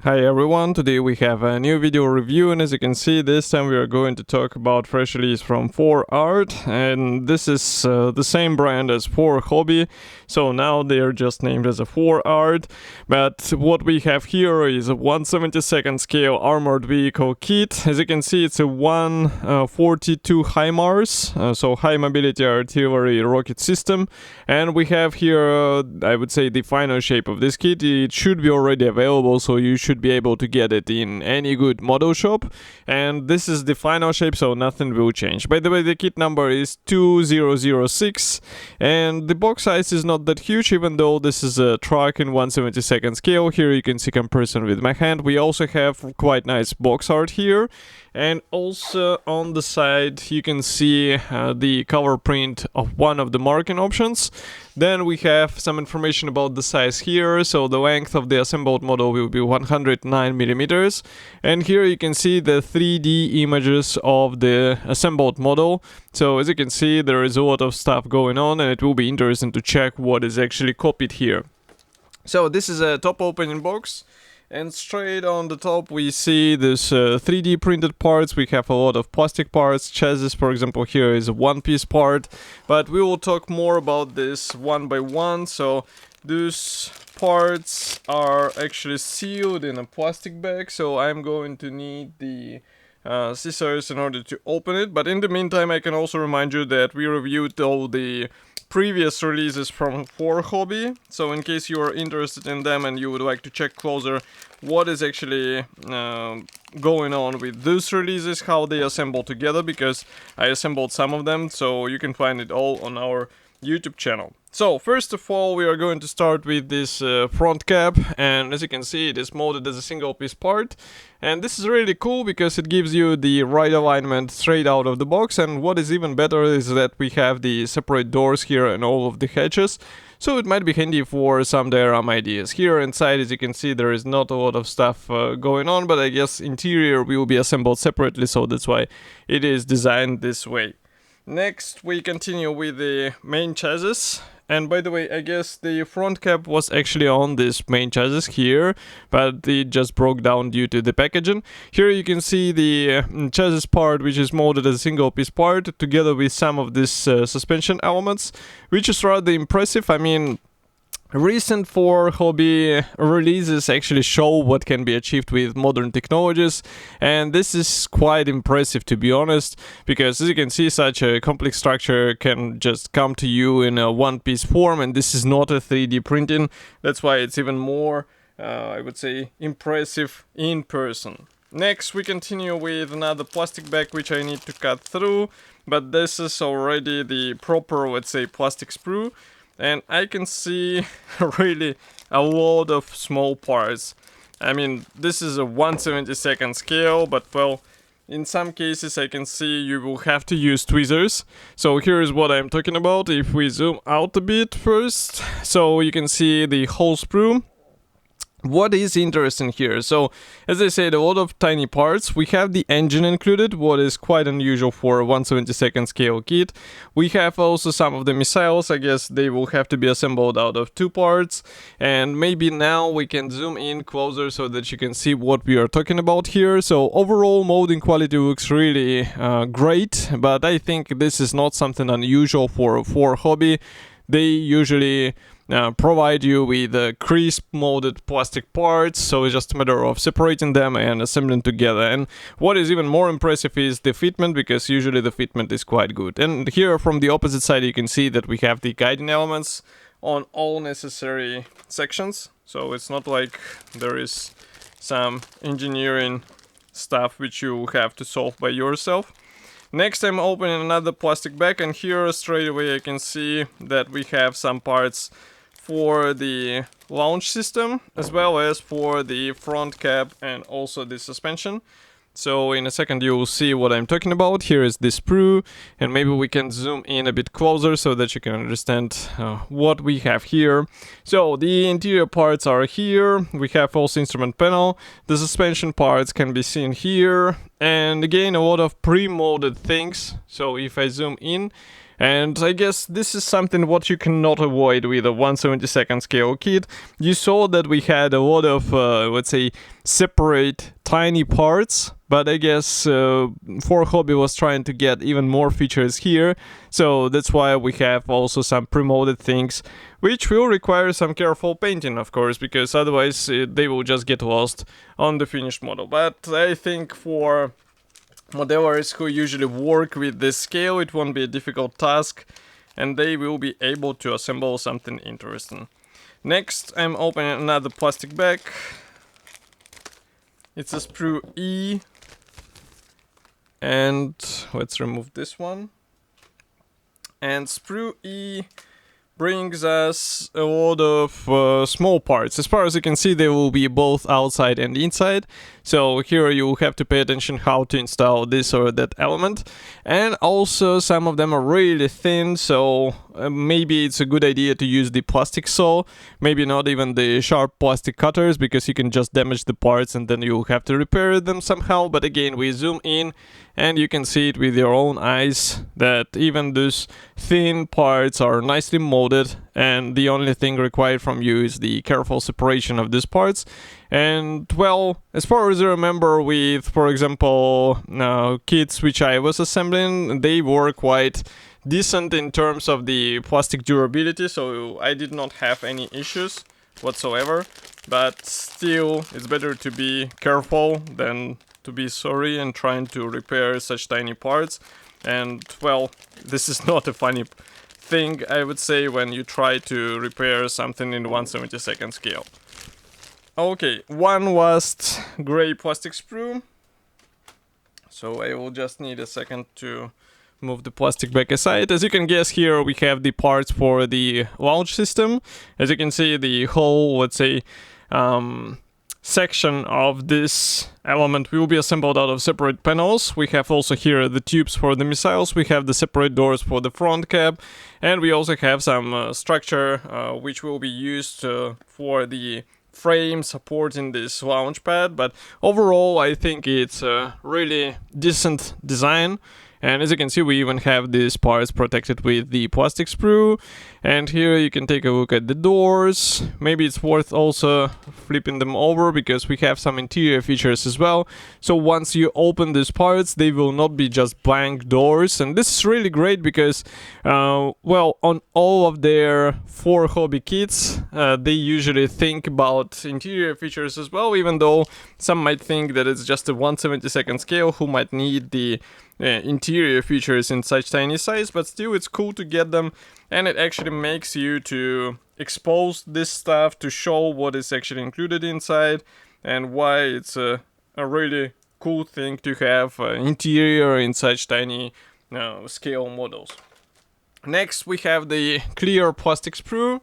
Hi everyone, today we have a new video review, and as you can see, this time we are going to talk about fresh release from Foreart, and this is the same brand as Hobby, so now they are just named as a Foreart. But what we have here is a 1/72 scale armored vehicle kit. As you can see, it's a 142 HIMARS, so high mobility artillery rocket system, and we have here I would say the final shape of this kit. It should be already available, so you should be able to get it in any good model shop, and this is the final shape, so nothing will change. By the way, the kit number is 2006, and the box size is not that huge, even though this is a truck in 1/72 scale. Here you can see comparison with my hand. We also have quite nice box art here, and also on the side you can see the cover print of one of the marking options. Then we have some information about the size here. So the length of the assembled model will be 109 millimeters, and here you can see the 3D images of the assembled model. So as you can see, there is a lot of stuff going on, and it will be interesting to check what is actually copied here. So this is a top opening box, and straight on the top we see this 3D printed parts. We have a lot of plastic parts. Chassis, for example, here is a one-piece part, but we will talk more about this one by one. So these parts are actually sealed in a plastic bag, so I'm going to need the scissors in order to open it. But in the meantime, I can also remind you that we reviewed all the previous releases from Hobby, so in case you are interested in them and you would like to check closer what is actually going on with those releases, how they assemble together, because I assembled some of them, so you can find it all on our YouTube channel. So first of all, we are going to start with this front cap, and as you can see, it is molded as a single piece part, and this is really cool because it gives you the right alignment straight out of the box. And what is even better is that we have the separate doors here and all of the hatches, so it might be handy for some diorama ideas. Here inside, as you can see, there is not a lot of stuff going on, but I guess interior will be assembled separately, so that's why it is designed this way. Next, we continue with the main chassis. And by the way, I guess the front cap was actually on this main chassis here, but it just broke down due to the packaging. Here you can see the chassis part, which is molded as a single piece part, together with some of these suspension elements, which is rather impressive. I mean, recent Hobby releases actually show what can be achieved with modern technologies, and this is quite impressive, to be honest, because as you can see, such a complex structure can just come to you in a one-piece form, and this is not a 3D printing. That's why it's even more, I would say, impressive in person. Next, we continue with another plastic bag which I need to cut through, but this is already the proper, let's say, plastic sprue. And I can see really a lot of small parts. I mean, this is a 1/72 scale, but well, in some cases I can see you will have to use tweezers. So here is what I'm talking about. If we zoom out a bit first, so you can see the whole sprue. What is interesting here? So, as I said, a lot of tiny parts. We have the engine included, what is quite unusual for a 1/72 scale kit. We have also some of the missiles. I guess they will have to be assembled out of two parts. And maybe now we can zoom in closer so that you can see what we are talking about here. So overall, molding quality looks really great, but I think this is not something unusual for Hobby. They usually provide you with crisp molded plastic parts, so it's just a matter of separating them and assembling together. And what is even more impressive is the fitment, because usually the fitment is quite good. And here from the opposite side you can see that we have the guiding elements on all necessary sections, so it's not like there is some engineering stuff which you have to solve by yourself. Next, I'm opening another plastic bag, and here straight away I can see that we have some parts for the launch system, as well as for the front cap and also the suspension. So in a second you will see what I'm talking about. Here is the sprue, and maybe we can zoom in a bit closer so that you can understand what we have here. So the interior parts are here. We have also instrument panel. The suspension parts can be seen here, and again a lot of pre-molded things. So if I zoom in, And I guess this is something what you cannot avoid with a 1/72 scale kit. You saw that we had a lot of, let's say, separate tiny parts, but I guess For Hobby was trying to get even more features here, so that's why we have also some pre-molded things, which will require some careful painting, of course, because otherwise they will just get lost on the finished model. But I think for modelers who usually work with this scale, it won't be a difficult task, and they will be able to assemble something interesting. Next, I'm opening another plastic bag. It's a sprue E, and let's remove this one. And sprue E brings us a lot of small parts. As far as you can see, they will be both outside and inside. So here you have to pay attention how to install this or that element. And also some of them are really thin, so maybe it's a good idea to use the plastic saw. Maybe not even the sharp plastic cutters, because you can just damage the parts and then you'll have to repair them somehow. But again, we zoom in and you can see it with your own eyes that even those thin parts are nicely molded, and the only thing required from you is the careful separation of these parts. And well, as far as I remember with, for example, kits which I was assembling, they were quite decent in terms of the plastic durability, so I did not have any issues whatsoever. But still, it's better to be careful than to be sorry and trying to repair such tiny parts. And well, this is not a funny thing, I would say, when you try to repair something in 1/72 scale. Okay, one last gray plastic sprue. So I will just need a second to move the plastic back aside. As you can guess, here we have the parts for the launch system. As you can see, the whole, let's say, section of this element will be assembled out of separate panels. We have also here the tubes for the missiles, we have the separate doors for the front cap, and we also have some structure which will be used for the frame supporting this launch pad. But overall, I think it's a really decent design. And as you can see, we even have these parts protected with the plastic sprue. And here you can take a look at the doors. Maybe it's worth also flipping them over, because we have some interior features as well. So once you open these parts, they will not be just blank doors. And this is really great because, well, on all of their For Hobby kits, they usually think about interior features as well, even though some might think that it's just a 1/72 scale who might need the interior features in such tiny size. But still, it's cool to get them, and it actually makes you to expose this stuff to show what is actually included inside and why it's a really cool thing to have interior in such tiny scale models. Next, we have the clear plastic sprue.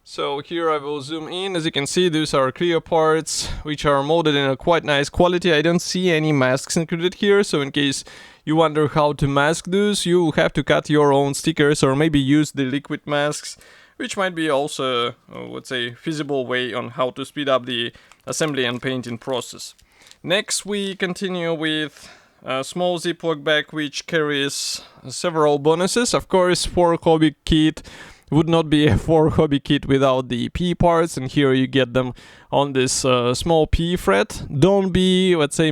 So here I will zoom in. As you can see, these are clear parts which are molded in a quite nice quality. I don't see any masks included here, so in case you wonder how to mask those, you have to cut your own stickers or maybe use the liquid masks, which might be also, let's say, feasible way on how to speed up the assembly and painting process. Next, we continue with a small Ziploc bag which carries several bonuses. Of course, For Hobby kit would not be a For Hobby kit without the P parts, and here you get them on this small P thread. Don't be, let's say,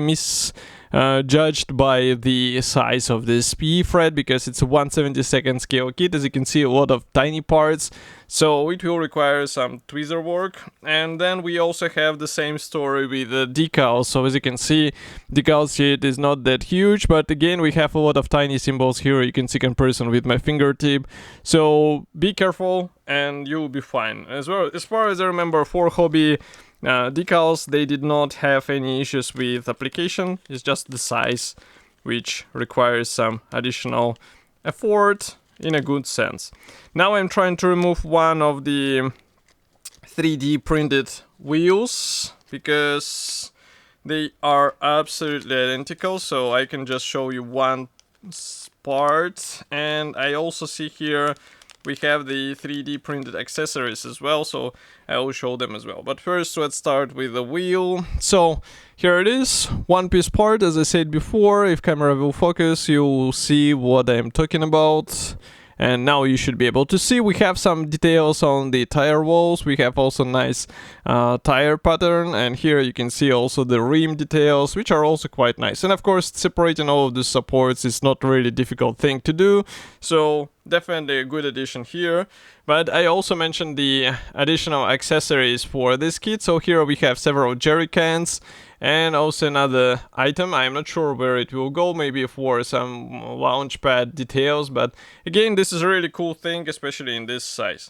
judged by the size of this P thread, because it's a 1/72 scale kit. As you can see, a lot of tiny parts, so it will require some tweezer work. And then we also have the same story with the decals. So as you can see, decal sheet is not that huge, but again, we have a lot of tiny symbols here. You can see comparison with my fingertip, so be careful and you'll be fine. As far as I remember, For Hobby decals, they did not have any issues with application. It's just the size which requires some additional effort in a good sense. Now I'm trying to remove one of the 3D printed wheels because they are absolutely identical, so I can just show you one part. And I also see here we have the 3D printed accessories as well, so I will show them as well. But first, let's start with the wheel. So here it is, one piece part. As I said before, if camera will focus, you will see what I'm talking about. and now you should be able to see we have some details on the tire walls. We have also nice tire pattern, and here you can see also the rim details, which are also quite nice. And of course, separating all of the supports is not really difficult thing to do, so definitely a good addition here. But I also mentioned the additional accessories for this kit. So here we have several jerry cans and also another item. I'm not sure where it will go, maybe for some launch pad details, but again, this is a really cool thing, especially in this size.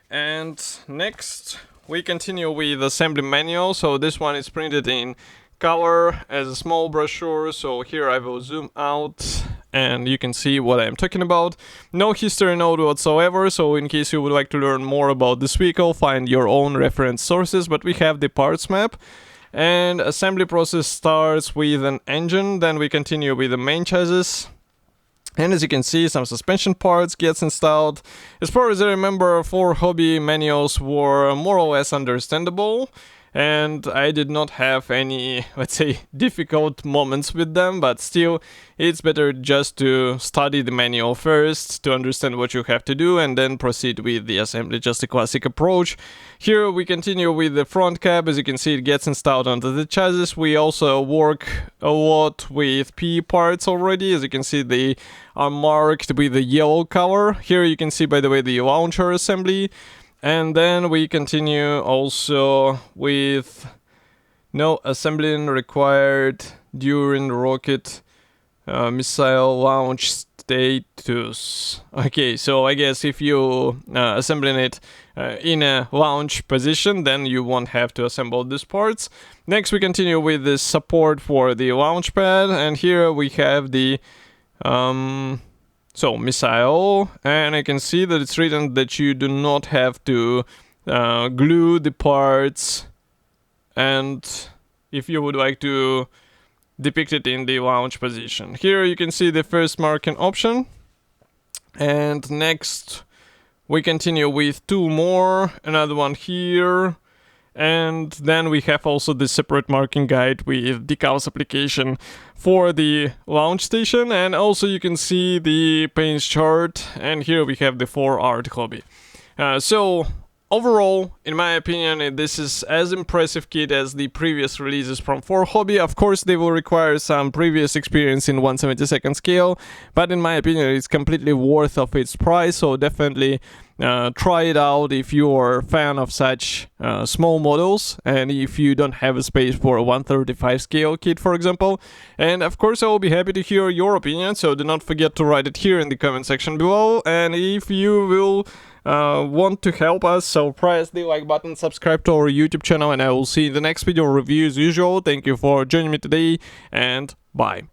And next we continue with assembly manual. So this one is printed in color as a small brochure. So here I will zoom out and you can see what I'm talking about. No history note whatsoever, so in case you would like to learn more about this vehicle, find your own reference sources. But we have the parts map, and assembly process starts with an engine, then we continue with the main chassis. And as you can see, some suspension parts gets installed. As far as I remember, 4 hobby manuals were more or less understandable, and I did not have any, let's say, difficult moments with them, but still, it's better just to study the manual first to understand what you have to do and then proceed with the assembly, just a classic approach. Here we continue with the front cab. As you can see, it gets installed onto the chassis. We also work a lot with P parts already. As you can see, they are marked with the yellow color. Here you can see, by the way, the launcher assembly. And then we continue also with no assembling required during rocket missile launch status. Okay, so I guess if you assembling it in a launch position, then you won't have to assemble these parts. Next we continue with the support for the launch pad, and here we have the missile, and I can see that it's written that you do not have to glue the parts, and if you would like to depict it in the launch position. Here you can see the first marking option, and next we continue with 2 more, another one here. And then we have also the separate marking guide with decals application for the launch station. And also you can see the paints chart. And here we have the Foreart hobby. So overall, in my opinion, this is as impressive kit as the previous releases from Hobby. Of course, they will require some previous experience in 1/72 scale, but in my opinion, it's completely worth of its price. So definitely try it out if you're a fan of such small models, and if you don't have a space for a 1/35 scale kit, for example. And of course, I will be happy to hear your opinion. So do not forget to write it here in the comment section below. And if you will want to help us, so press the like button, subscribe to our YouTube channel, and I will see you in the next video review as usual. Thank you for joining me today, and bye.